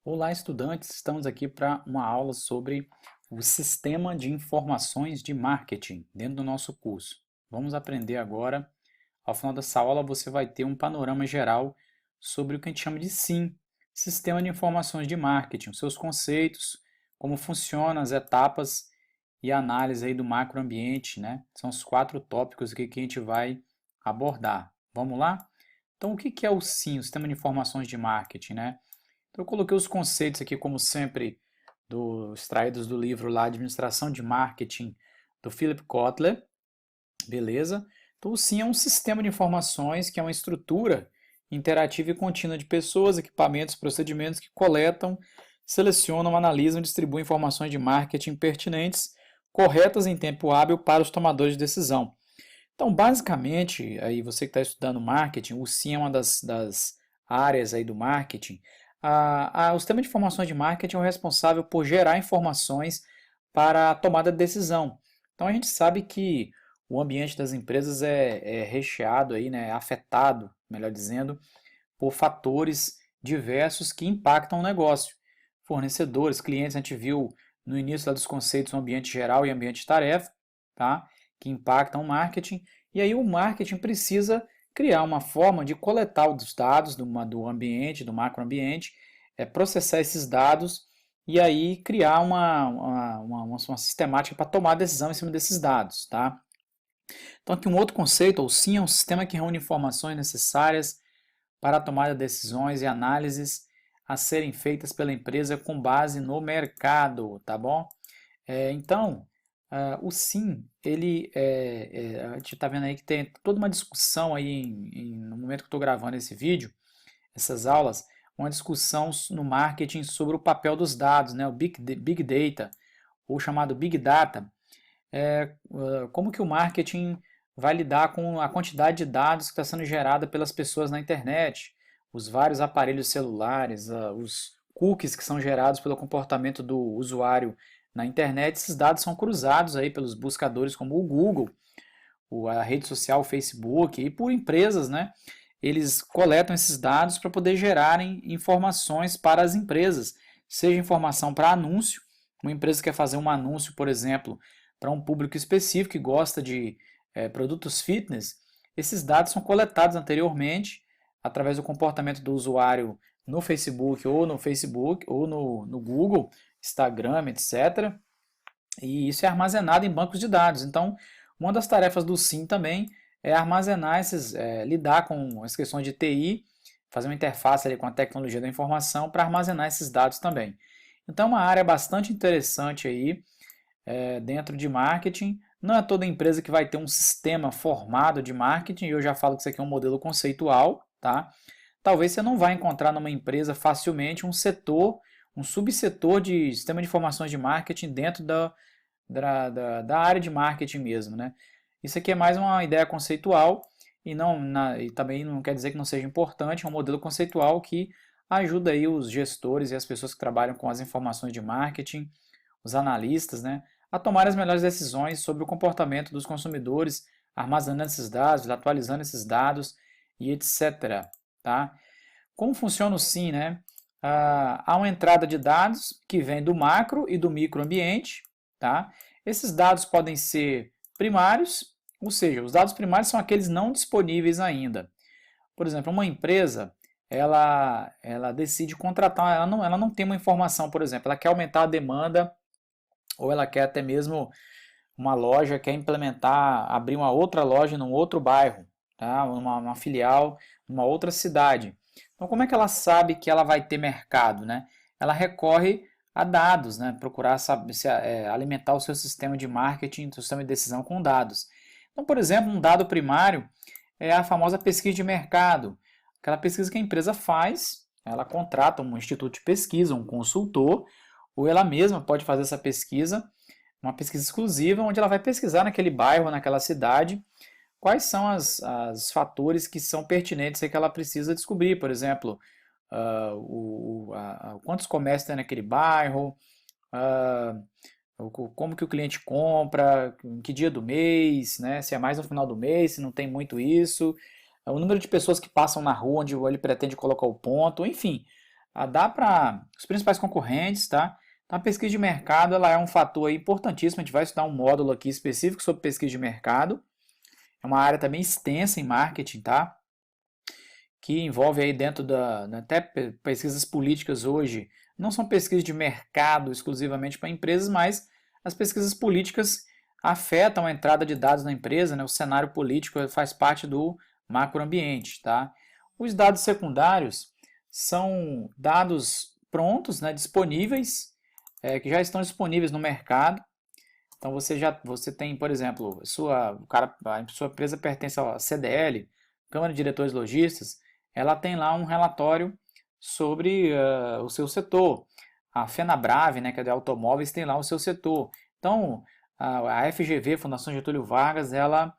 Olá, estudantes! Estamos aqui para uma aula sobre o sistema de informações de marketing dentro do nosso curso. Vamos aprender agora. Ao final dessa aula, você vai ter um panorama geral sobre o que a gente chama de SIM, Sistema de Informações de Marketing, os seus conceitos, como funcionam as etapas e a análise aí do macroambiente, né? São os 4 tópicos aqui que a gente vai abordar. Vamos lá? Então, o que é o SIM, o Sistema de Informações de Marketing, né? Então, eu coloquei os conceitos aqui, como sempre, extraídos do livro lá, Administração de Marketing, do Philip Kotler, beleza? Então, o SIM é um sistema de informações que é uma estrutura interativa e contínua de pessoas, equipamentos, procedimentos que coletam, selecionam, analisam e distribuem informações de marketing pertinentes, corretas em tempo hábil para os tomadores de decisão. Então, basicamente, aí você que está estudando marketing, o SIM é uma das áreas aí do marketing. O sistema de informações de marketing é o responsável por gerar informações para a tomada de decisão. Então, a gente sabe que o ambiente das empresas é recheado aí, né, afetado, melhor dizendo, por fatores diversos que impactam o negócio. Fornecedores, clientes, a gente viu no início lá dos conceitos o ambiente geral e ambiente de tarefa, tá? Que impactam o marketing. E aí o marketing precisa criar uma forma de coletar os dados do ambiente, do macroambiente, processar esses dados e aí criar uma sistemática para tomar decisão em cima desses dados, tá? Então aqui um outro conceito, ou SIM, é um sistema que reúne informações necessárias para a tomada de decisões e análises a serem feitas pela empresa com base no mercado, tá bom? Então, o SIM, a gente está vendo aí que tem toda uma discussão aí no momento que eu estou gravando esse vídeo, essas aulas, uma discussão no marketing sobre o papel dos dados, né, o Big Data, ou chamado Big Data, como que o marketing vai lidar com a quantidade de dados que está sendo gerada pelas pessoas na internet, os vários aparelhos celulares, os cookies que são gerados pelo comportamento do usuário na internet. Esses dados são cruzados aí pelos buscadores como o Google, a rede social, o Facebook, e por empresas, né? Eles coletam esses dados para poder gerarem informações para as empresas, seja informação para anúncio, uma empresa quer fazer um anúncio, por exemplo, para um público específico que gosta de produtos fitness, esses dados são coletados anteriormente através do comportamento do usuário no Facebook ou no Google, Instagram, etc. E isso é armazenado em bancos de dados. Então, uma das tarefas do SIM também é armazenar lidar com as questões de TI, fazer uma interface ali com a tecnologia da informação para armazenar esses dados também. Então, é uma área bastante interessante aí dentro de marketing. Não é toda empresa que vai ter um sistema formado de marketing, e eu já falo que isso aqui é um modelo conceitual, tá? Talvez você não vai encontrar numa empresa facilmente um subsetor de sistema de informações de marketing dentro da área de marketing mesmo, né? Isso aqui é mais uma ideia conceitual e também não quer dizer que não seja importante, é um modelo conceitual que ajuda aí os gestores e as pessoas que trabalham com as informações de marketing, os analistas, né, a tomar as melhores decisões sobre o comportamento dos consumidores, armazenando esses dados, atualizando esses dados e etc. Tá? Como funciona o SIM, né? Há uma entrada de dados que vem do macro e do microambiente. Tá? Esses dados podem ser primários, ou seja, os dados primários são aqueles não disponíveis ainda. Por exemplo, uma empresa, ela decide contratar, ela não tem uma informação, por exemplo, ela quer aumentar a demanda ou ela quer até mesmo uma loja, quer implementar, abrir uma outra loja num outro bairro, tá? Uma filial numa outra cidade. Então, como é que ela sabe que ela vai ter mercado, né? Ela recorre a dados, né? Procurar saber, alimentar o seu sistema de marketing, seu sistema de decisão com dados. Então, por exemplo, um dado primário é a famosa pesquisa de mercado. Aquela pesquisa que a empresa faz, ela contrata um instituto de pesquisa, um consultor, ou ela mesma pode fazer essa pesquisa, uma pesquisa exclusiva, onde ela vai pesquisar naquele bairro, naquela cidade, quais são os fatores que são pertinentes e que ela precisa descobrir. Por exemplo, quantos comércios tem naquele bairro, como que o cliente compra, em que dia do mês, né, se é mais no final do mês, se não tem muito isso, o número de pessoas que passam na rua onde ele pretende colocar o ponto, enfim. dá para os principais concorrentes, tá? Então, a pesquisa de mercado ela é um fator aí importantíssimo. A gente vai estudar um módulo aqui específico sobre pesquisa de mercado. É uma área também extensa em marketing, tá? Que envolve aí dentro até pesquisas políticas hoje. Não são pesquisas de mercado exclusivamente para empresas, mas as pesquisas políticas afetam a entrada de dados na empresa, né? O cenário político faz parte do macroambiente, tá? Os dados secundários são dados prontos, né, disponíveis, que já estão disponíveis no mercado. Então você tem, por exemplo, a sua empresa pertence à CDL, Câmara de Diretores Lojistas, ela tem lá um relatório sobre o seu setor. A FenaBrave, né, que é de automóveis, tem lá o seu setor. Então, a FGV, Fundação Getúlio Vargas, ela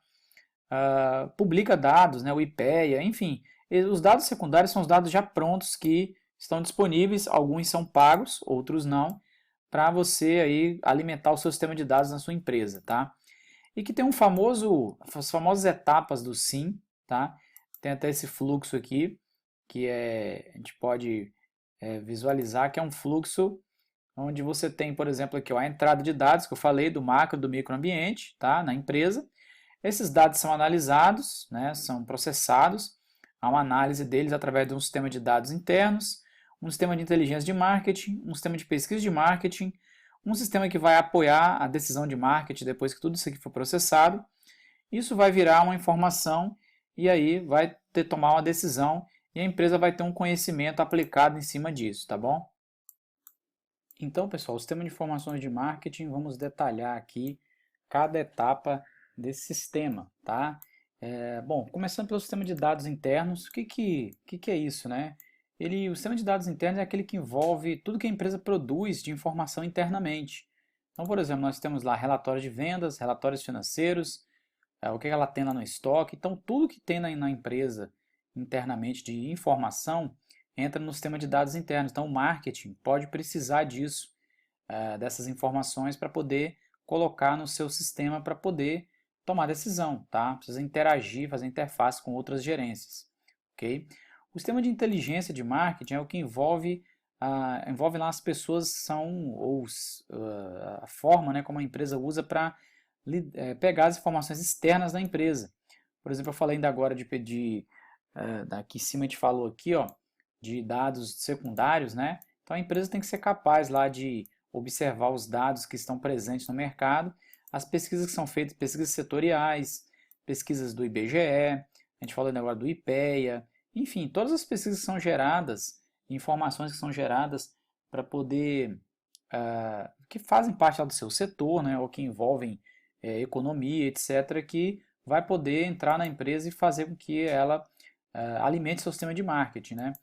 publica dados, né, o IPEA, enfim. Os dados secundários são os dados já prontos que estão disponíveis, alguns são pagos, outros não, para você aí alimentar o seu sistema de dados na sua empresa, tá? E que tem as famosas etapas do SIM, tá? Tem até esse fluxo aqui, que a gente pode visualizar, que é um fluxo onde você tem, por exemplo, aqui ó, a entrada de dados, que eu falei, do macro e do microambiente, tá? Na empresa. Esses dados são analisados, né? São processados, há uma análise deles através de um sistema de dados internos, um sistema de inteligência de marketing, um sistema de pesquisa de marketing, um sistema que vai apoiar a decisão de marketing depois que tudo isso aqui for processado. Isso vai virar uma informação e aí vai ter tomar uma decisão e a empresa vai ter um conhecimento aplicado em cima disso, tá bom? Então, pessoal, o sistema de informações de marketing, vamos detalhar aqui cada etapa desse sistema, tá? Bom, começando pelo sistema de dados internos, o que é isso, né? O sistema de dados internos é aquele que envolve tudo que a empresa produz de informação internamente. Então, por exemplo, nós temos lá relatórios de vendas, relatórios financeiros, o que ela tem lá no estoque. Então, tudo que tem na empresa internamente de informação entra no sistema de dados internos. Então, o marketing pode precisar disso, dessas informações para poder colocar no seu sistema para poder tomar decisão, tá? Precisa interagir, fazer interface com outras gerências, ok? O sistema de inteligência de marketing é o que envolve lá as pessoas ou a forma, né, como a empresa usa para pegar as informações externas da empresa. Por exemplo, eu falei ainda agora de pedir, daqui em cima a gente falou aqui, ó, de dados secundários, né? Então a empresa tem que ser capaz lá de observar os dados que estão presentes no mercado, as pesquisas que são feitas, pesquisas setoriais, pesquisas do IBGE, a gente falou ainda agora do IPEA, enfim, todas as pesquisas que são geradas, informações que são geradas para poder, que fazem parte lá do seu setor, né, ou que envolvem economia, etc., que vai poder entrar na empresa e fazer com que ela alimente seu sistema de marketing, né?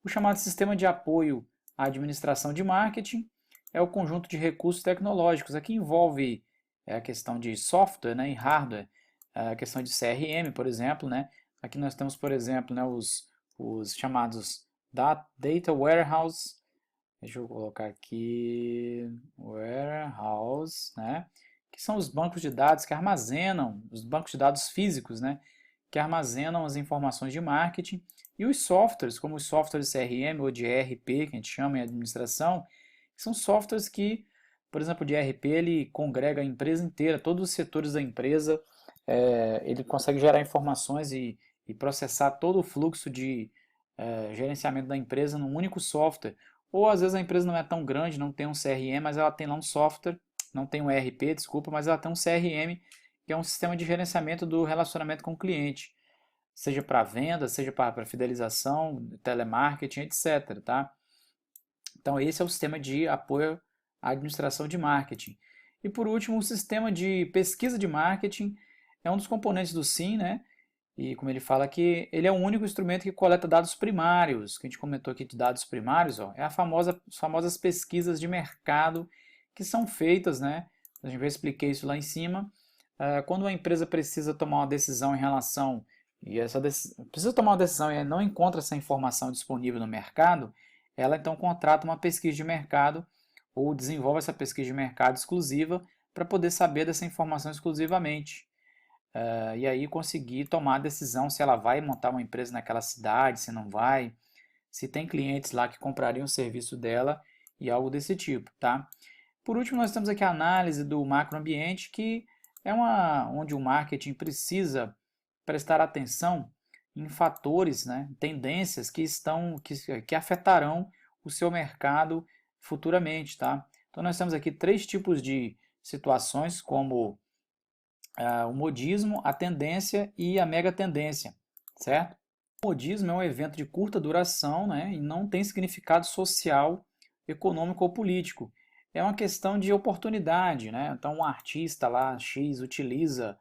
O chamado sistema de apoio à administração de marketing é o conjunto de recursos tecnológicos. Aqui envolve a questão de software, né, e hardware, a questão de CRM, por exemplo, né? Aqui nós temos, por exemplo, né, os chamados Data Warehouse. Deixa eu colocar aqui Warehouse, né? Que são os bancos de dados que armazenam, os bancos de dados físicos, né? Que armazenam as informações de marketing. E os softwares, como os softwares CRM ou de ERP, que a gente chama em administração, são softwares que, por exemplo, de ERP, ele congrega a empresa inteira, todos os setores da empresa, ele consegue gerar informações e processar todo o fluxo de gerenciamento da empresa num único software. Ou às vezes a empresa não é tão grande, não tem um CRM, mas ela tem lá um software, não tem um ERP, desculpa, mas ela tem um CRM, que é um sistema de gerenciamento do relacionamento com o cliente, seja para venda, seja para fidelização, telemarketing, etc. Tá? Então esse é o sistema de apoio à administração de marketing. E por último, o sistema de pesquisa de marketing é um dos componentes do SIM, né? E como ele fala aqui, ele é o único instrumento que coleta dados primários, que a gente comentou aqui de dados primários, ó, é as famosas pesquisas de mercado que são feitas, né? A gente já expliquei isso lá em cima. Quando uma empresa precisa tomar uma decisão em relação, precisa tomar uma decisão e não encontra essa informação disponível no mercado, ela então contrata uma pesquisa de mercado ou desenvolve essa pesquisa de mercado exclusiva para poder saber dessa informação exclusivamente. E aí conseguir tomar a decisão se ela vai montar uma empresa naquela cidade, se não vai, se tem clientes lá que comprariam o serviço dela e algo desse tipo, tá? Por último, nós temos aqui a análise do macroambiente, que é onde o marketing precisa prestar atenção em fatores, né, tendências que afetarão o seu mercado futuramente, tá? Então nós temos aqui três tipos de situações, como o modismo, a tendência e a mega tendência, certo? O modismo é um evento de curta duração, né, e não tem significado social, econômico ou político. É uma questão de oportunidade, né? Então um artista lá X utiliza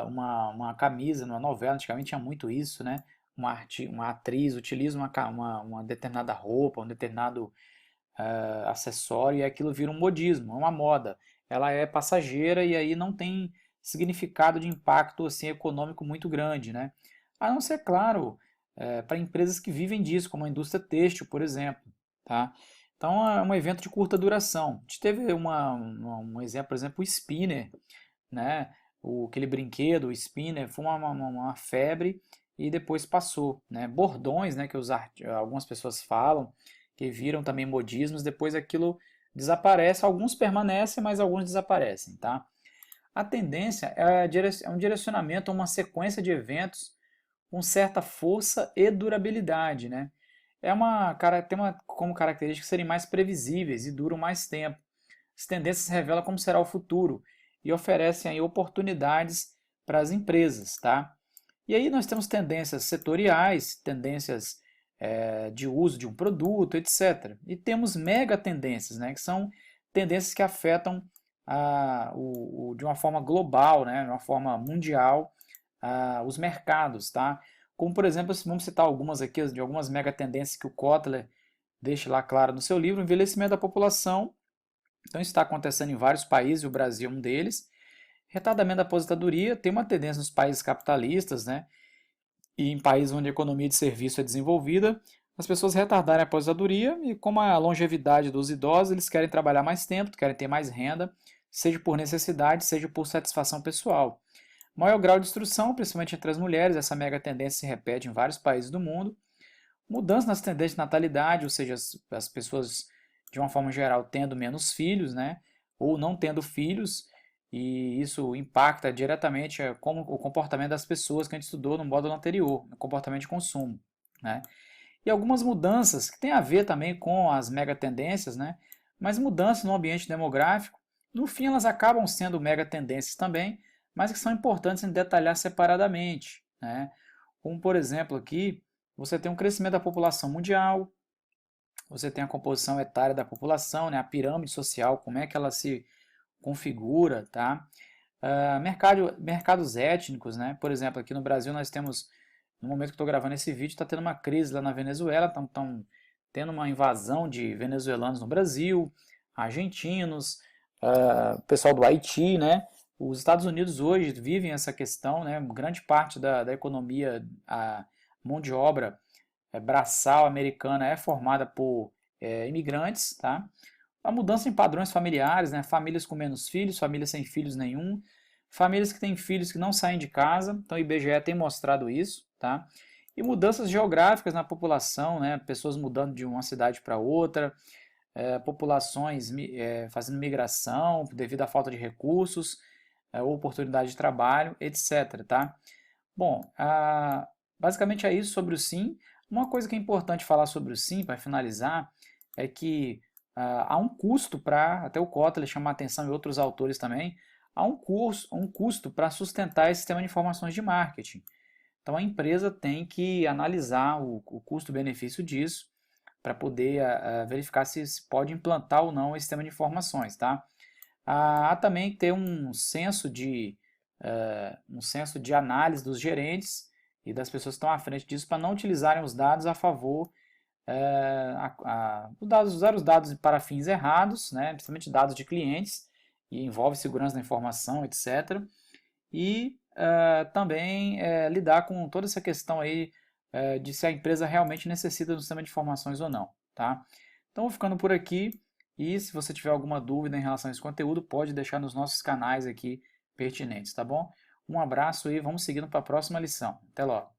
uma camisa numa novela, antigamente tinha muito isso, né? Uma atriz utiliza uma determinada roupa, um determinado acessório e aquilo vira um modismo, é uma moda. Ela é passageira e aí não tem significado de impacto assim, econômico muito grande, né? A não ser, claro, para empresas que vivem disso, como a indústria têxtil, por exemplo, tá? Então é um evento de curta duração. A gente teve um exemplo, por exemplo, o spinner, né? Aquele brinquedo, o spinner, foi uma febre e depois passou, né? Bordões, né? Que algumas pessoas falam, que viram também modismos, depois aquilo desaparece, alguns permanecem, mas alguns desaparecem, tá? A tendência é um direcionamento a uma sequência de eventos com certa força e durabilidade, né? Tem como característica serem mais previsíveis e duram mais tempo. As tendências revelam como será o futuro e oferecem aí oportunidades para as empresas, tá? E aí nós temos tendências setoriais, tendências de uso de um produto, etc. E temos mega tendências, né, que são tendências que afetam de uma forma global, né, de uma forma mundial, os mercados, tá? Como, por exemplo, vamos citar algumas aqui, de algumas mega tendências que o Kotler deixa lá claro no seu livro: o envelhecimento da população. Então, isso está acontecendo em vários países, e o Brasil é um deles. Retardamento da aposentadoria, tem uma tendência nos países capitalistas, né? E em países onde a economia de serviço é desenvolvida, as pessoas retardarem a aposentadoria e, como a longevidade dos idosos, eles querem trabalhar mais tempo, querem ter mais renda, seja por necessidade, seja por satisfação pessoal. Maior grau de instrução, principalmente entre as mulheres, essa mega tendência se repete em vários países do mundo. Mudança nas tendências de natalidade, ou seja, as pessoas, de uma forma geral, tendo menos filhos, né? Ou não tendo filhos, e isso impacta diretamente como o comportamento das pessoas que a gente estudou no módulo anterior, no comportamento de consumo, né? E algumas mudanças que têm a ver também com as mega tendências, né? Mas mudanças no ambiente demográfico, no fim elas acabam sendo mega tendências também, mas que são importantes em detalhar separadamente, né? Como, por exemplo, aqui você tem um crescimento da população mundial, você tem a composição etária da população, né? A pirâmide social, como é que ela se configura, tá? Mercados étnicos, né? Por exemplo, aqui no Brasil nós temos, no momento que estou gravando esse vídeo, está tendo uma crise lá na Venezuela, estão tendo uma invasão de venezuelanos no Brasil, argentinos, pessoal do Haiti, né? Os Estados Unidos hoje vivem essa questão, né? Grande parte da economia, a mão de obra braçal americana é formada por imigrantes, tá? A mudança em padrões familiares, né? Famílias com menos filhos, famílias sem filhos nenhum, famílias que têm filhos que não saem de casa, então o IBGE tem mostrado isso, tá? E mudanças geográficas na população, né? Pessoas mudando de uma cidade para outra, populações fazendo migração devido à falta de recursos, oportunidade de trabalho, etc, tá? Bom, basicamente é isso sobre o SIM. Uma coisa que é importante falar sobre o SIM, para finalizar, é que há um custo para, até o Kotler chama a atenção e outros autores também, há um custo para sustentar esse sistema de informações de marketing. Então a empresa tem que analisar o custo-benefício disso para poder verificar se pode implantar ou não esse sistema de informações, tá? Há também que ter um senso de análise dos gerentes e das pessoas que estão à frente disso para não utilizarem os dados a favor, usar os dados para fins errados, né, principalmente dados de clientes, e envolve segurança da informação, etc. E também lidar com toda essa questão aí de se a empresa realmente necessita do sistema de informações ou não, tá? Então vou ficando por aqui, e se você tiver alguma dúvida em relação a esse conteúdo, pode deixar nos nossos canais aqui pertinentes, tá bom? Um abraço e vamos seguindo para a próxima lição. Até logo!